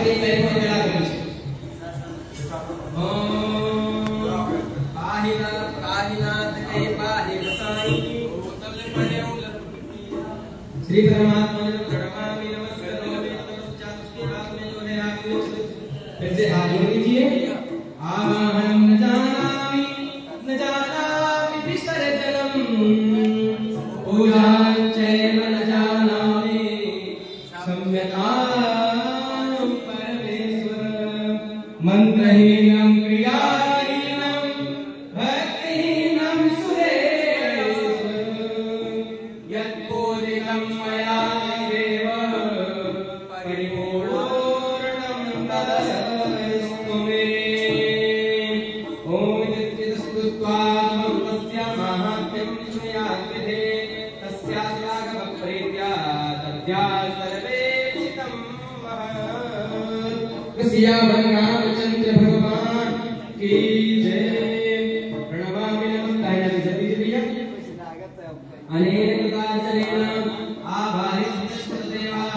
के पैर में मिला के पीछे पाहिनाथ पाहिनाथ के पाहि गोसाई श्री परमात्मा ने प्रणमामि नमस्कारोमि नमस्कार उसके बाद में जो है आप फिर से हाथ जोड़ लीजिए आवाहनम न जानामि विसर्जनम पूजां चैव न जानामि सम्यतां परमेश्वर मंत्रहीनं क्रियाहीनं भक्तिहीनं सुरेश्वर यत्पूजितं मया देव परिपूर्णं तदस्तु मे ॐ तस्य माहात्म्यं श्रेयान्विते तस्यास्यागमप्रीत्या तद्या सर्वेक्षितं महत् सियावर रामचंद्र भगवान की जय प्रणमामि नमस्कार जल्दी जल्दी अनेन प्रकारचरेण आभारित देवाः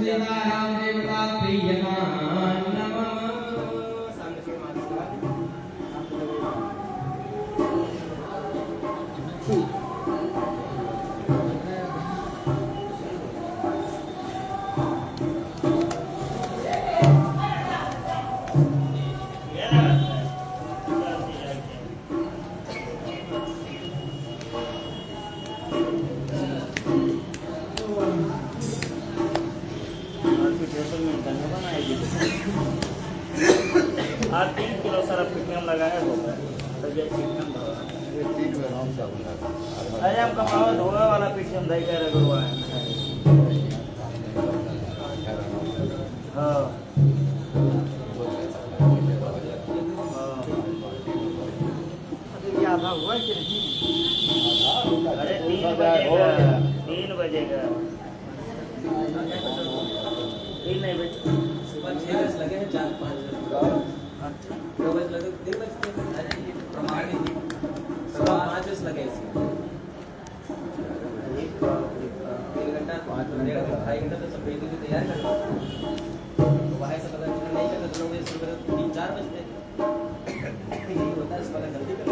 सीताराम देवता प्रियमान नमः आज 3 किलो सारा प्रीमियम लगाया होगा अरे हम कमाओ धोए वाला प्रीमियम दे के रखवा है हां अभी आधा हुआ कि नहीं अरे 3 बजेगा 3 नहीं बजे सुबह 6 बजे लगे हैं 4-5 2 बजे लगे 3 बजे अरे ये प्रमाण नहीं सुबह 5 बजे लगे इसके 1 घंटा 5 घंटे 2.5 घंटा तो सब भेज के तैयार कर लो तो वहां से पता नहीं चलता तो लोग सुबह 3-4 बजते यही होता है सुबह जल्दी कर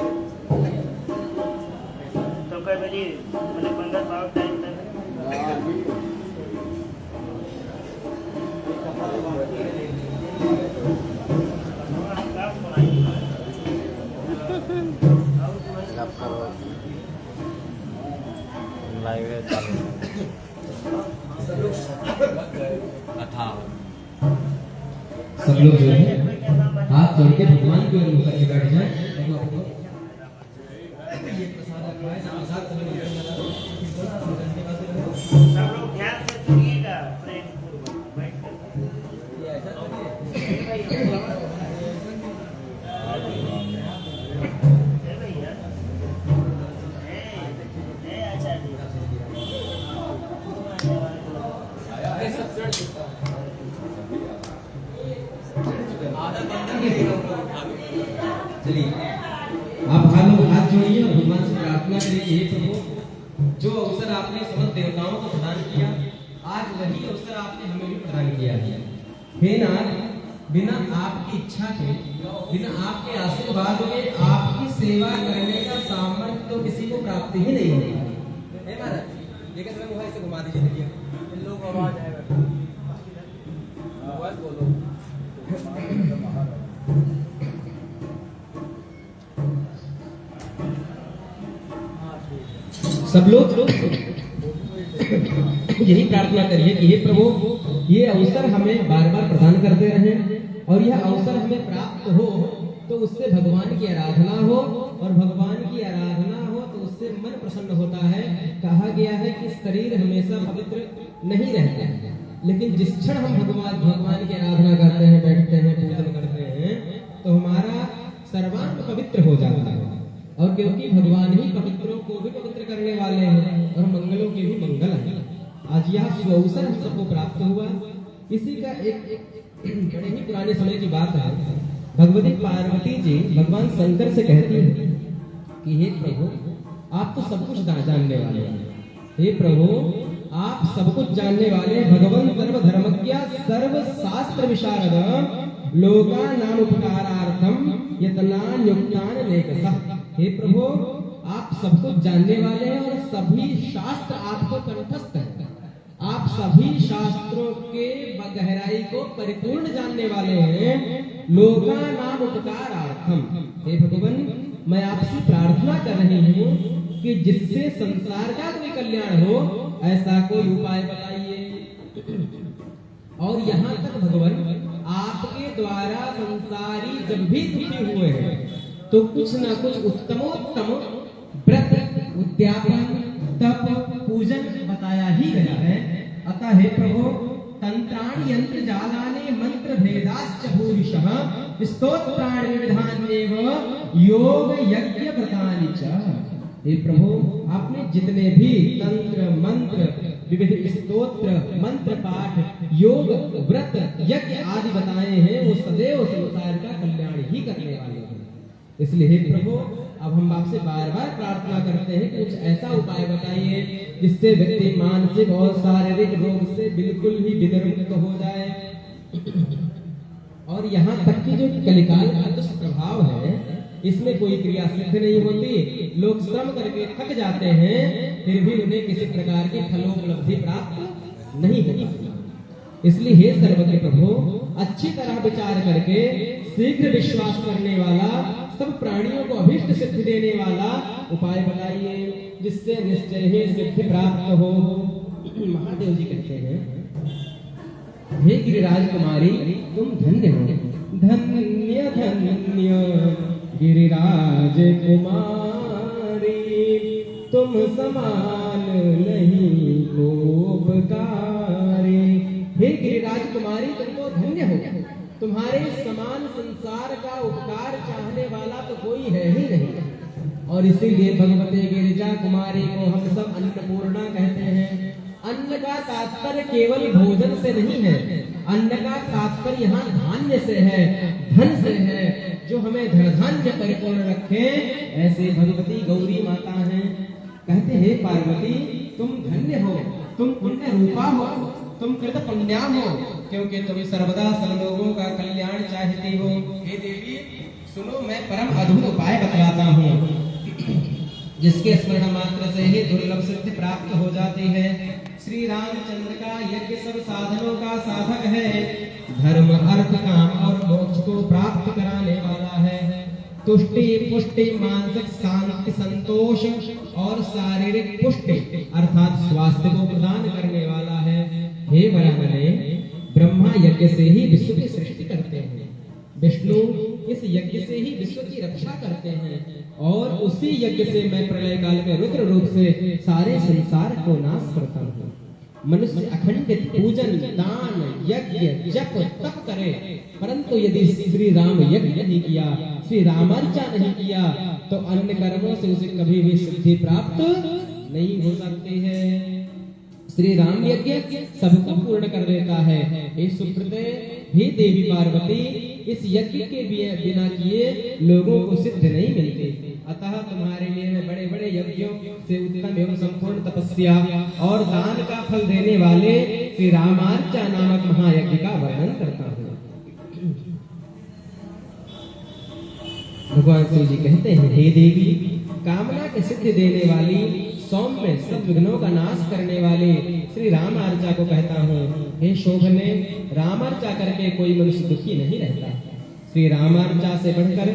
तो कई बजे मैंने 15 पाव टाइम तक लाइव है चालू सब लोग जो है हाथ जोड़ के भगवान की ओर मुख करके बैठ जाएं ये प्रसाद रखवाए साथ सब लोग ध्यान से सुनिएगा प्रेम पूर्वक बैठ कर ये ऐसा चलिए आप हाथ जोड़िए और भगवान से प्रार्थना करिए हे प्रभु जो अवसर आपने समस्त देवताओं को प्रदान किया आज वही अवसर आपने हमें भी प्रदान किया है हे नाथ बिना आपकी इच्छा के बिना आपके आशीर्वाद के आपकी सेवा करने का सामर्थ्य तो किसी को प्राप्त ही नहीं है हे महाराज लेकिन मैं वहां से घुमा दीजिए देखिए इन लोग आवाज आएगा आवाज बोलो सब लोग यही प्रार्थना करिए कि हे प्रभु ये अवसर हमें बार बार प्रदान करते रहें और यह अवसर हमें प्राप्त हो तो उससे भगवान की आराधना हो और भगवान की आराधना हो तो उससे मन प्रसन्न होता है। कहा गया है कि शरीर हमेशा पवित्र नहीं रहता है लेकिन जिस क्षण हम भगवान की आराधना करते हैं बैठते हैं पूजन करते हैं तो हमारा सर्वांग पवित्र हो जाता है और क्योंकि भगवान ही पवित्रों को भी पवित्र करने वाले हैं और मंगलों के भी मंगल हैं। आज यह सुअवसर हम सबको प्राप्त हुआ। इसी का एक बड़े ही पुराने समय की बात है। भगवती पार्वती जी भगवान शंकर से कहती है कि हे प्रभु आप तो सब कुछ जानने वाले हैं, हे प्रभु आप सब कुछ जानने वाले भगवान सर्वधर्मज्ञ सर्वशास्त्र विशारद लोका नाम उपकारार्थम यतनान युक्तान लेखसः। हे प्रभु, आप सब कुछ जानने वाले हैं और सभी शास्त्र आपको कंठस्थ हैं। आप सभी शास्त्रों के गहराई को परिपूर्ण जानने वाले हैं। लोका नाम उपकारार्थम, हे भगवान, मैं आपसे प्रार्थना कर रही हूँ कि जिससे संसार का कोई कल्याण हो, ऐसा कोई उपाय बताइए। और यहाँ तक भगवान, आपके द्वारा संसारी जब भी दुखी हुए हैं तो कुछ न कुछ उत्तमोत्तम व्रत, उद्यापन, तप, पूजन बताया ही गया है। अतः हे प्रभु, तंत्राणि यंत्र जालाने मंत्र भेदाश्च भूरिशः स्तोत्राणि विविधान्येव योग यज्ञ व्रतानि च। हे प्रभु, आपने जितने भी तंत्र, मंत्र, विविध स्तोत्र, मंत्र पाठ, योग, व्रत, यज्ञ आदि बताए हैं, वो सदैव संसार का कल्याण ही करने वाले हैं। इसलिए हे प्रभु, अब हम आपसे बार बार प्रार्थना करते हैं कि कुछ ऐसा उपाय बताइए जिससे व्यक्ति मानसिक और शारीरिक रोग से बिल्कुल ही विनिर्मुक्त हो जाए। और यहाँ तक कि जो कलिकाल का दुष्प्रभाव है, इसमें कोई क्रिया सिद्ध नहीं होती। लोग श्रम करके थक जाते हैं, फिर भी उन्हें किसी प्रकार की फलोपलब्धि प्राप्त नहीं होती। इसलिए हे सर्वज्ञ प्रभु, अच्छी तरह विचार करके शीघ्र विश्वास करने वाला, सब प्राणियों को अभीष्ट सिद्धि देने वाला उपाय बताइए जिससे निश्चय ही सिद्धि प्राप्त हो। महादेव जी कहते हैं, हे गिरिराज कुमारी, तुम धन्य हो, धन्य धन्य गिरिराज कुमारी, तुम समान नहीं उपकारी। हे गिरिराज कुमारी, तुम तो धन्य हो, तुम्हारे समान संसार का उपकार चाहने वाला तो कोई है ही नहीं। और इसीलिए भगवते गिरिजा कुमारी को हम सब अन्नपूर्णा कहते हैं। अन्न का तात्पर्य केवल भोजन से नहीं है, अन्न का तात्पर्य यहाँ धान्य से है, धन से है, जो हमें धन धान्य परिपूर्ण रखे। ऐसे भगवती गौरी माता हैं। कहते हैं, पार्वती तुम धन्य हो, तुम पुण्य रूपा हो, तुम कृत पुण्या हो, क्योंकि तुम सर्वदा सब लोगों का कल्याण चाहती हो। हे देवी सुनो, मैं परम अद्भुत उपाय बतलाता हूँ जिसके स्मरण मात्र से ही दुर्लभ सिद्धि प्राप्त हो जाती है। श्री रामचंद्र का यज्ञ सब साधनों का साधक है, धर्म, अर्थ, काम और मोक्ष को प्राप्त कराने वाला है। तुष्टि, पुष्टि, मानसिक शांति, संतोष और शारीरिक पुष्टि अर्थात स्वास्थ्य को प्रदान करने वाला है। हे वरानने, ब्रह्मा यज्ञ से ही विश्व की सृष्टि करते हैं, विष्णु इस यज्ञ से ही विश्व की रक्षा करते हैं, और उसी यज्ञ से मैं प्रलय काल में रुद्र रूप से सारे संसार को नाश करता हूँ। मनुष्य अखंडित पूजन, दान, यज्ञ, जप, तप करे, परंतु यदि श्री राम यज्ञ नहीं किया, श्री रामार्चा नहीं किया, तो अन्य कर्मों से उसे कभी भी सिद्धि प्राप्त नहीं हो सकती है। श्री राम यज्ञ सबको पूर्ण कर देता है। हे सुप्रते, हे देवी पार्वती, इस यज्ञ के बिना किए लोगों को सिद्ध नहीं मिलते। अतः तुम्हारे लिए मैं बड़े बड़े यज्ञों से उत्तम एवं संपूर्ण तपस्या और दान का फल देने वाले श्री रामार्चा नामक महायज्ञ का वर्णन करता हूँ। भगवान श्री जी कहते हैं, हे देवी, कामना के सिद्धि देने वाली, सौम्य, सब विघ्नों का नाश करने वाले श्री राम अर्चा को कहता हूँ। हे शोभने, राम अर्चा करके कोई मनुष्य दुखी नहीं रहता। श्री राम अर्चा से बढ़कर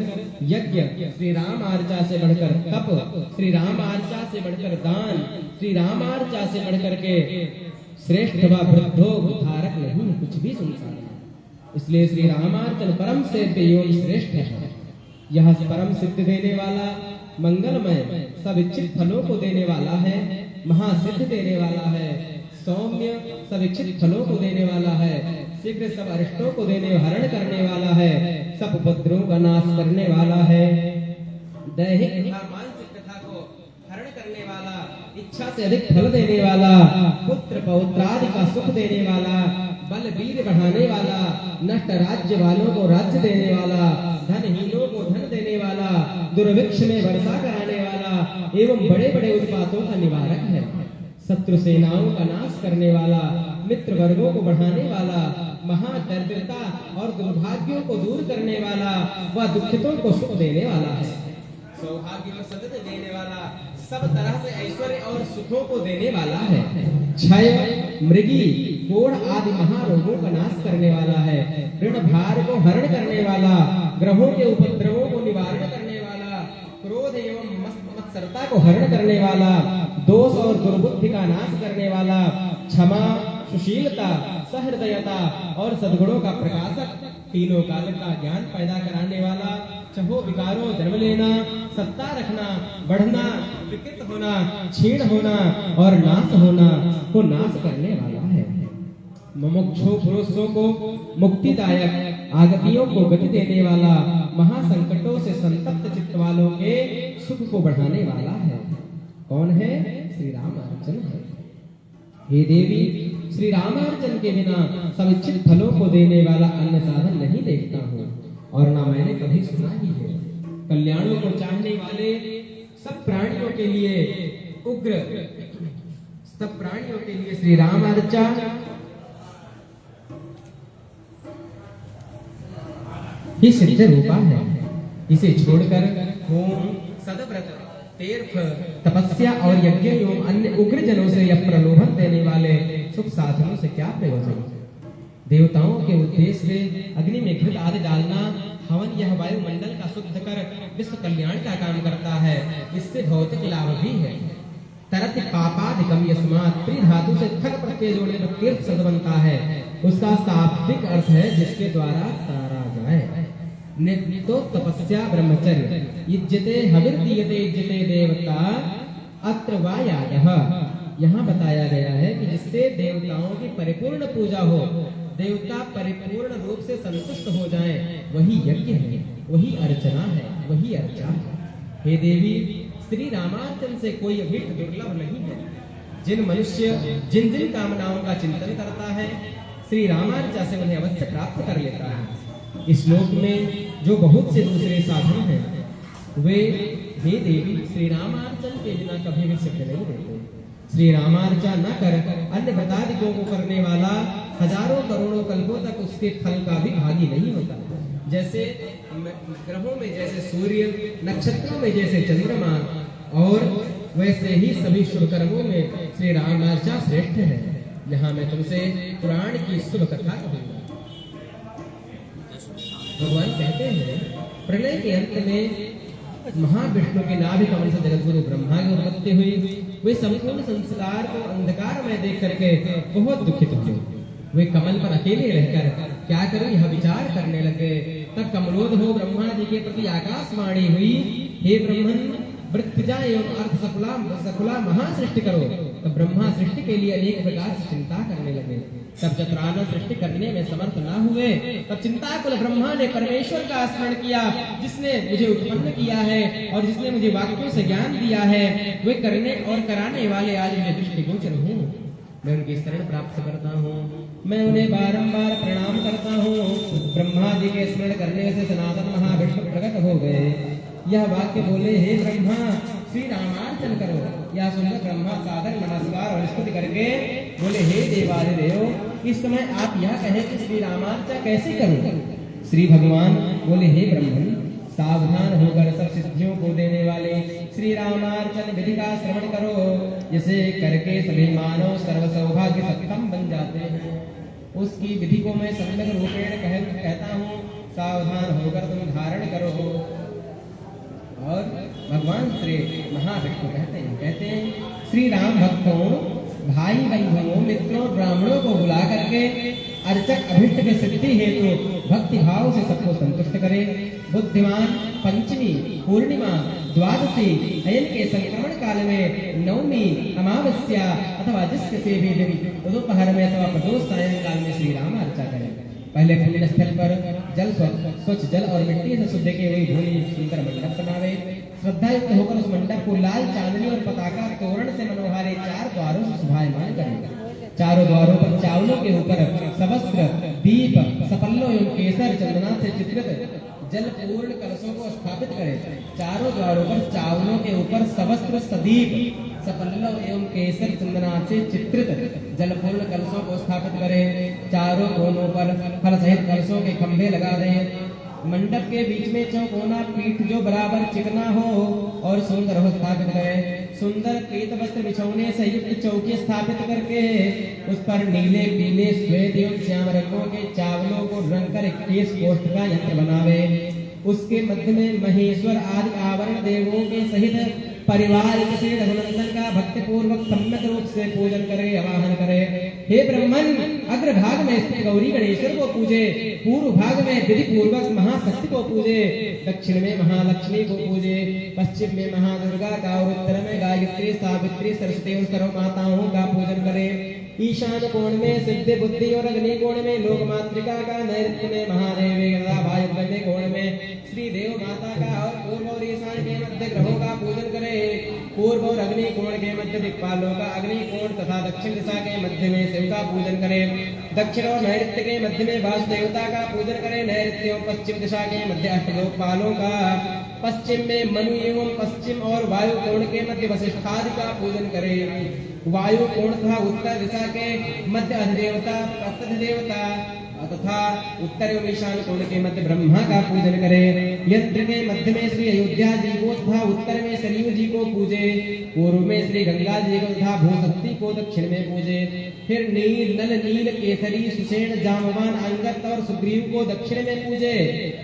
यज्ञ, श्री राम अर्चा से बढ़कर तप, श्री राम अर्चा से बढ़कर दान, श्री राम अर्चा से बढ़कर के श्रेष्ठ व वृद्धोद्धारक नहीं कुछ भी संसार में। इसलिए श्री रामार्चन परम सिद्ध एवं श्रेष्ठ है। यह परम सिद्ध देने वाला, मंगलमय, सब इच्छित फलों को देने वाला है, महासिद्ध देने वाला है, सौम्य, सब इच्छित फलों को देने वाला है, शीघ्र सब अरिष्टों को देने हरण करने वाला है, सब उपद्रवों का नाश करने वाला है, दैहिक तथा मानसिक कथा को हरण करने वाला, इच्छा से अधिक फल देने वाला, पुत्र पौत्रादि का सुख देने वाला, बल वीर बढ़ाने वाला, नष्ट राज्य वालों को राज्य देने वाला, धनहीनों को धन देने वाला, दुर्भिक्ष में वर्षा कराने वाला एवं बड़े बड़े उत्पातों का निवारक है। शत्रु सेनाओं का नाश करने वाला, मित्र वर्गों को बढ़ाने वाला, महादरिद्रता और दुर्भाग्यों को दूर करने वाला, वह दुखितों को सुख देने वाला है। सौभाग्य और सतत देने वाला, सब तरह से ऐश्वर्य और सुखों को देने वाला है। क्षय, मृगी, कोढ़ आदि महारोगों का नाश करने वाला है। ऋण भार को हरण करने वाला, ग्रहों के उपद्रवों को निवारण करने वाला, क्रोध एवं मत्सरता को हरण करने वाला, दोष और दुर्बुद्धि का नाश करने वाला, क्षमा, सुशीलता, सहृदयता और सद्गुणों का प्रकाशक, तीनों काल का ज्ञान पैदा कराने वाला, चहो विकारों जन्म लेना, सत्ता रखना, बढ़ना, विकृत होना, क्षीण होना और नाश होना को नाश करने वाला है। मुमुक्षु पुरुषों को मुक्तिदायक, आगतियों को गति देने वाला, महासंकटों से संतप्त चित्त वालों के सुख को बढ़ाने वाला है। कौन है? श्री रामार्चन है। हे देवी, श्री रामार्चन के बिना समुचित फलों को देने वाला अन्य साधन नहीं देखता हूँ और ना मैंने कभी सुना ही है। कल्याणों को चाहने वाले सब प्राणियों के लिए उग्र, सब प्राणियों के लिए श्री रामार्चा ही सिद्ध रूपा है। इसे छोड़कर होम, सदव्रत, तीर्थ, तपस्या और यज्ञ एवं अन्य उग्र जनों से यह प्रलोभन देने वाले सुख साधनों से क्या प्रयोजन? देवताओं के उद्देश्य से अग्नि में घृत आदि डालना, हवन यह वायुमंडल का शुद्ध कर विश्व कल्याण का काम करता है। इससे भौतिक लाभ भी है। तरत पापादिकम यस्मात्, त्रिधातु से थक प्रत्यय जोड़ने पर तीर्थ शब्द बनता है। उसका शाब्दिक अर्थ है जिसके द्वारा तारा जाए। नित्यो तपस्या ब्रह्मचर्य, इज्जते हविर्दीयते इज्जते देवता अत्र वा यागः। यहाँ बताया गया है कि जिससे देवताओं की परिपूर्ण पूजा हो, देवता परिपूर्ण रूप से संतुष्ट हो जाएं, वही यज्ञ है, वही अर्चना है, वही अर्चा है। हे देवी, श्री रामार्चन से कोई भेंट दुर्लभ नहीं है। जिन मनुष्य जिन जिन कामनाओं का चिंतन करता है, श्री रामार्चा से उन्हें अवश्य प्राप्त कर लेता है। इस श्लोक में जो बहुत से दूसरे साधन हैं, वे हे देवी श्री रामार्चन के बिना कभी भी सिद्ध नहीं होते। श्री रामार्चा न कर अन्य व्रतादिकों को करने वाला हजारों करोड़ों कल्पों तक उसके फल का भी भागी नहीं होता। जैसे ग्रहों में जैसे सूर्य, नक्षत्रों में जैसे चंद्रमा, और वैसे ही सभी शुभ कर्मों में श्री रामार्चा श्रेष्ठ है। यहाँ मैं तुमसे पुराण की शुभ कथा कहूँगा। भगवान कहते हैं, प्रलय के अंत में महाविष्णु के नाभि कमल से जगतगुरु ब्रह्मा की उत्पत्ति हुई। वे संपूर्ण संसार को अंधकार में देख करके बहुत दुखित हुए। वे कमल पर अकेले रहकर क्या करें यह विचार करने लगे। तब कमलोद हो ब्रह्मा जी के प्रति आकाशवाणी हुई, हे ब्रह्मन, वृत्तिजा एवं अर्थ सकुला महासृष्टि करो। तब ब्रह्मा सृष्टि के लिए अनेक प्रकार से चिंता करने लगे। तब चतुरानन सृष्टि करने में समर्थ न हुए, तब चिंताकुल ब्रह्मा ने परमेश्वर का स्मरण किया, जिसने मुझे उत्पन्न किया है और जिसने मुझे वाक्यों से ज्ञान दिया है। वे करने और कराने वाले आज मुझे दृष्टिगोचर हूँ। मैं उनकी शरण प्राप्त करता हूँ, मैं उन्हें बारंबार प्रणाम करता हूँ। ब्रह्मा जी के स्मरण करने से सनातन महाविष्णु प्रकट हो गए। यह वाक्य बोले, हे ब्रह्मा, श्री रामार्चन करो। यह सुनकर ब्रह्मा सादर नमस्कार और स्तुति करके बोले, हे देवादिदेव, इस समय आप यह कहें कि श्री रामार्चा कैसे करूं? श्री भगवान बोले, हे ब्रह्मन, सावधान होकर सब सिद्धियों को देने वाले श्री रामार्चन विधि का श्रवण करो, जिसे करके सभी मानव सर्व सौभाग्य सक्षम बन जाते हैं। उसकी विधि को मैं सम्यक रूपेण कहता हूँ, सावधान होकर तुम धारण करो। और भगवान श्री महाविष्णु कहते हैं, श्री राम भक्तों, भाई बंधुओं, मित्रों, ब्राह्मणों को बुला करके अर्चक अभिष्ट के सिद्धि हेतु भक्ति भाव से सबको संतुष्ट करे। बुद्धिमान पंचमी, पूर्णिमा, द्वादशी, अयन के संक्रमण काल में नवमी, अमावस्या अथवा जिस किसी भी दिन दोपहर में अथवा प्रदोष सायंकाल में श्री राम अर्चा करें। पहले पुण्य स्थल पर जल स्वच्छ जल और मिट्टी से शुद्ध की हुई धूली सुंदर मंडप बनावे। श्रद्धा युक्त होकर उस मंडप को लाल चांदनी और पताका तोरण से मनोहारे 4 द्वारों से शोभायमान करें। चारों द्वारों पर चावलों के ऊपर सबस्त्र, दीप, सपल्लो एवं केसर चंदना से चित्रित जल पूर्ण कलशों को स्थापित करें। चारों द्वारों पर चावलों के ऊपर सबस्त्र, सदीप, सपल्लव एवं केसर चंदनाचे चित्रित जलपूर्ण कलशों को स्थापित करें। चारों कोनों पर फल सहित कलशों के खंभे लगा दें। मंडप के बीच में चौकोना पीठ जो बराबर चिकना हो और सुंदर हो स्थापित करें। सुंदर पीत वस्त्र बिछौने से युक्त चौकी स्थापित करके उस पर नीले पीले श्वेत एवं श्याम रंगों के चावलों को रंग कर 21 कोष्ठ का यंत्र बनावे। उसके मध्य में महेश्वर आदि आवरण देवों के सहित परिवार से रघुनंदन का भक्ति पूर्वक सम्यक रूप से पूजन करे, आवाहन करे। हे ब्रह्मन, अग्रभाग में स्थित गौरी गणेश्वर को पूजे, पूर्व भाग में विधि पूर्वक महाशक्ति को पूजे, दक्षिण में महालक्ष्मी को पूजे, पश्चिम में महादुर्गा का और उत्तर में गायत्री, सावित्री, सरस्वती और सर्व माताओं का पूजन करे। ईशान कोण में सिद्धि बुद्धि और अग्नि कोण में लोक मातृका का, नैऋत्य में महादेवी तथा वायव्य कोण में श्री देव माता का और पूर्व और ईशान के मध्य ग्रहों का पूजन करे। पूर्व और अग्नि कोण के मध्य दिक्पालों का, अग्नि कोण तथा दक्षिण दिशा के मध्य में शिव का पूजन करे। दक्षिण और नैऋत्य के मध्य में वासुदेवता का पूजन करे। नैऋत्य और पश्चिम दिशा के मध्य अष्टलोकपालों का, पश्चिम में मनु एवं पश्चिम और वायु कोण के मध्य वशिष्ठादि का पूजन करे। वायु कोण तथा उत्तर दिशा के मध्य अधिदेवता, प्रत्यधिदेवता तथा उत्तर एवं ईशान कोण के मध्य ब्रह्मा का पूजन करे। यंत्र के मध्य में श्री अयोध्या जी को तथा उत्तर में सरयू जी को पूजे। पूर्व में श्री गंगा जी को तथा भूशक्ति को दक्षिण में पूजे। फिर नील, नल, नील, केसरी, सुषेण, जामवान, अंगद और सुग्रीव को दक्षिण में पूजे।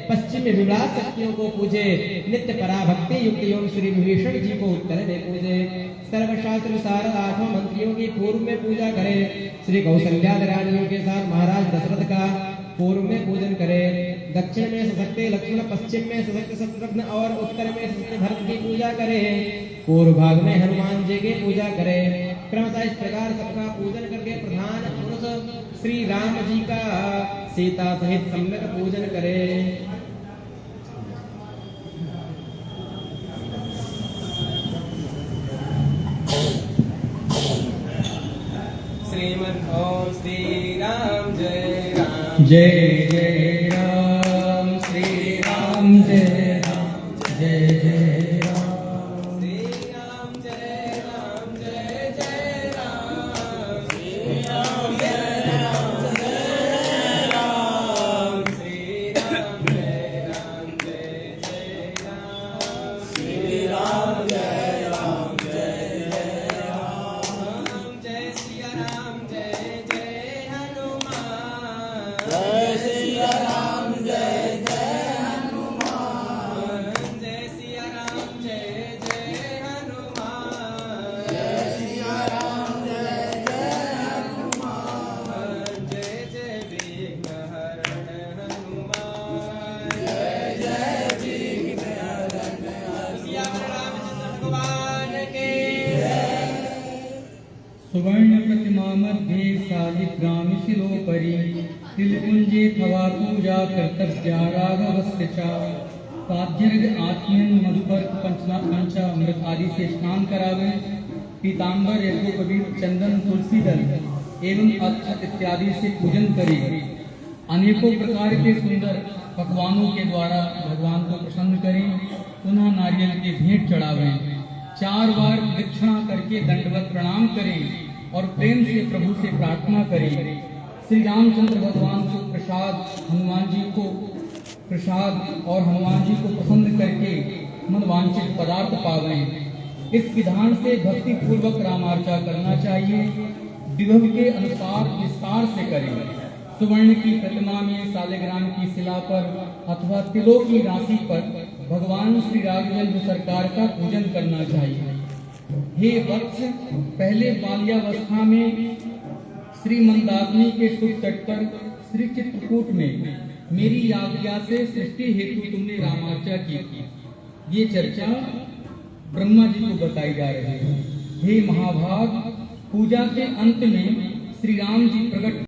पश्चिम में विमला शक्तियों को पूजे। नित्य पराभक्ति युक्त एवं श्री विभीषण जी को उत्तर में पूजे। सर्वशास्त्र सार 8 मंत्रियों की पूर्व में पूजा करे। श्री कौशल्या रानियों के साथ महाराज दशरथ का पूर्व में पूजन करे। दक्षिण में सशक्त लक्ष्मण, पश्चिम में सशक्त शत्रुघ्न और उत्तर में सशक्त भरत की पूजा करे। पूर्व भाग में हनुमान जी की पूजा करे। क्रमशः इस प्रकार सबका पूजन करके प्रधान पुरुष श्री राम जी का सीता सहित सम्यक पूजन करे। श्रीमद् ओम श्री राम जय राम जय जय राम, श्री राम जय राम, जय जय राम, श्री राम जय राम, जय जय राम, श्री राम जय राम, जय राम, श्री राम जय राम, जय जय राम, श्री राम जय राम, जय जय राम, जय सिया राम, जय जय हनुमान, जय सिया राम, जय जय हनुमान, जय सिया राम, जय जय हनुमान, जय सिया राम, जय जय हनुमान, जय जय विघ्नहरण हनुमान, जय जय विघ्नहरण हनुमान। सियावर रामचंद्र भगवान के सुवर्ण प्रतिमा मध्ये शालिग्राम शिलोपरि तिलकुंजे थवा पूजा कर्तव्या राघवस्य च। पाद्यर्घ आत्मन मधुपर्क पंचामृत आदि से स्नान करावे। पीताम्बर, यज्ञोपवीत, चंदन, तुलसी दल एवं अक्षत इत्यादि से पूजन करे। अनेकों प्रकार के सुंदर पकवानों के द्वारा भगवान को प्रसन्न करें। पुनः नारियल के भेंट चढ़ावें। 4 बार दक्षिणा करके दंडवत प्रणाम करें और प्रेम से प्रभु से प्रार्थना करें। श्री रामचंद्र भगवान को प्रसाद, हनुमान जी को प्रसाद और हनुमान जी को प्रसन्न करके मनवांछित पदार्थ पावें। इस विधान से भक्ति पूर्वक रामार्चा करना चाहिए। विभव के अनुसार विस्तार से करें। सुवर्ण की प्रतिमा में शालिग्राम की शिला पर अथवा तिलों की राशि पर भगवान श्री राघवेंद्र सरकार का पूजन करना चाहिए। हे वत्स, पहले बाल्यावस्था में श्री मंदाकिनी के शुभ तट पर श्री चित्रकूट में मेरी आज्ञा से सृष्टि हेतु तुमने रामार्चा की। ये चर्चा ब्रह्मा जी को बताई जा रही है। हे महाभाग, पूजा के अंत में श्री राम जी प्रकट